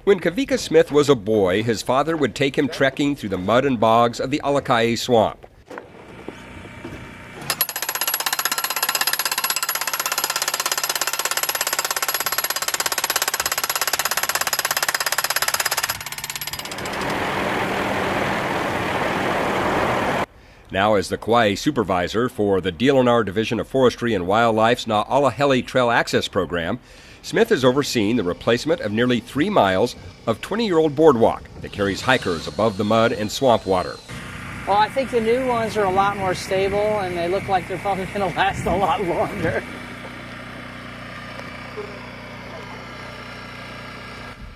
When Kavika Smith was a boy, his father would take him trekking through the mud and bogs of the Alakai swamp. Now, as the Kauai supervisor for the DLNR Division of Forestry and Wildlife's Alakai Trail Access Program, Smith has overseen the replacement of nearly 3 miles of 20-year-old boardwalk that carries hikers above the mud and swamp water. Well, I think the new ones are a lot more stable, and they look like they're probably going to last a lot longer.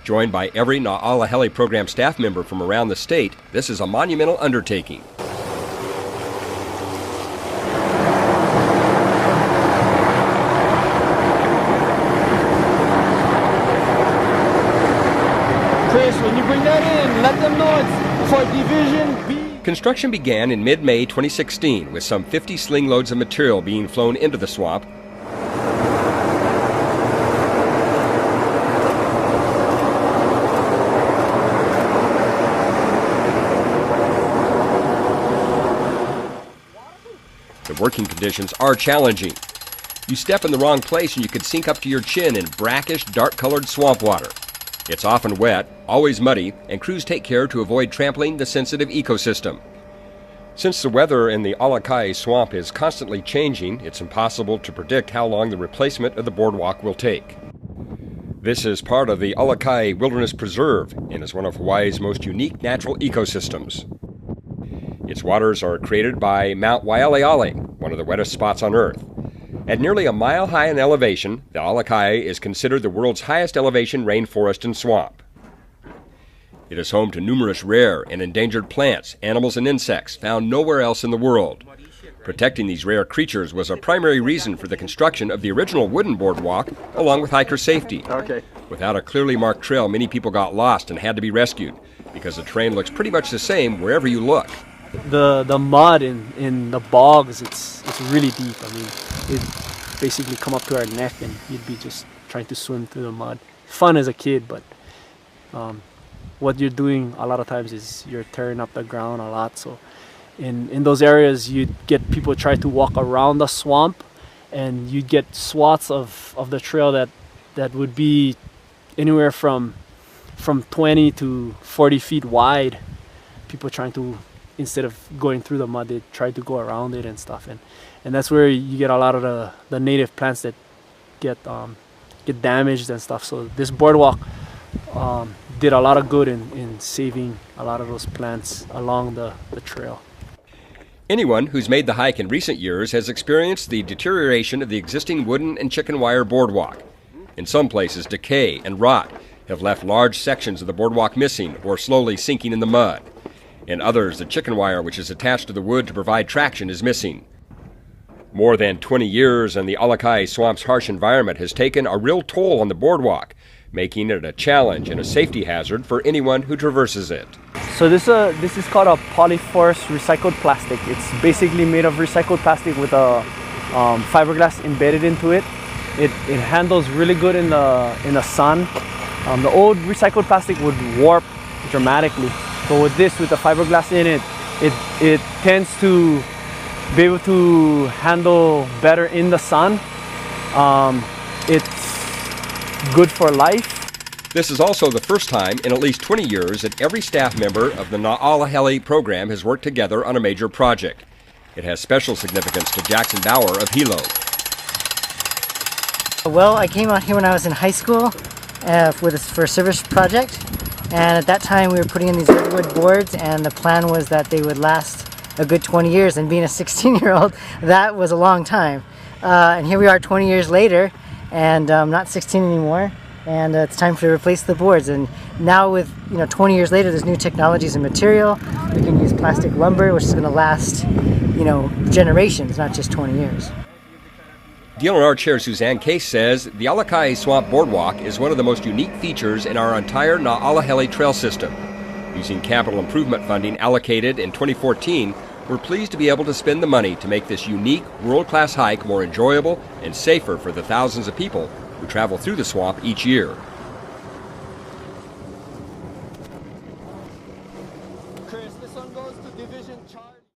Joined by every Alakai program staff member from around the state, this is a monumental undertaking. When you bring that in, let them know it's for Division B. Construction began in mid-May 2016 with some 50 sling loads of material being flown into the swamp. The working conditions are challenging. You step in the wrong place and you could sink up to your chin in brackish, dark-colored swamp water. It's often wet, always muddy, and crews take care to avoid trampling the sensitive ecosystem. Since the weather in the Alakai swamp is constantly changing, it's impossible to predict how long the replacement of the boardwalk will take. This is part of the Alakai Wilderness Preserve and is one of Hawaii's most unique natural ecosystems. Its waters are created by Mount Waialeale, one of the wettest spots on Earth. At nearly a mile high in elevation, the Alakai is considered the world's highest elevation rainforest and swamp. It is home to numerous rare and endangered plants, animals, and insects found nowhere else in the world. Protecting these rare creatures was a primary reason for the construction of the original wooden boardwalk, along with hiker safety. Without a clearly marked trail, many people got lost and had to be rescued, because the terrain looks pretty much the same wherever you look. The mud in the bogs, it's really deep. I mean, it basically come up to our neck, and you'd be just trying to swim through the mud. Fun as a kid, but what you're doing a lot of times is you're tearing up the ground a lot. So in those areas, you'd get people try to walk around the swamp, and you'd get swaths of the trail that would be anywhere from 20 to 40 feet wide. People trying to, instead of going through the mud, they try to go around it and stuff, and that's where you get a lot of the native plants that get damaged and stuff. So this boardwalk did a lot of good in saving a lot of those plants along the trail. Anyone who's made the hike in recent years has experienced the deterioration of the existing wooden and chicken wire boardwalk. In some places, decay and rot have left large sections of the boardwalk missing or slowly sinking in the mud. In others, the chicken wire, which is attached to the wood to provide traction, is missing. More than 20 years in the Alakai swamp's harsh environment has taken a real toll on the boardwalk, making it a challenge and a safety hazard for anyone who traverses it. So this is called a polyforce recycled plastic. It's basically made of recycled plastic with a fiberglass embedded into it. It handles really good in the sun. The old recycled plastic would warp dramatically. But with this, with the fiberglass in it, it tends to be able to handle better in the sun. It's good for life. This is also the first time in at least 20 years that every staff member of the Alakai program has worked together on a major project. It has special significance to Jackson Bauer of Hilo. Well, I came out here when I was in high school for a service project. And at that time we were putting in these wood boards, and the plan was that they would last a good 20 years. And being a 16-year-old, that was a long time. And here we are 20 years later, and I'm not 16 anymore. And it's time to replace the boards. And now with 20 years later, there's new technologies and material. We can use plastic lumber, which is going to last generations, not just 20 years. DLNR Chair Suzanne Case says the Alakai Swamp Boardwalk is one of the most unique features in our entire Alakai trail system. Using capital improvement funding allocated in 2014, we're pleased to be able to spend the money to make this unique, world-class hike more enjoyable and safer for the thousands of people who travel through the swamp each year. Chris, this one goes to Division Charlie.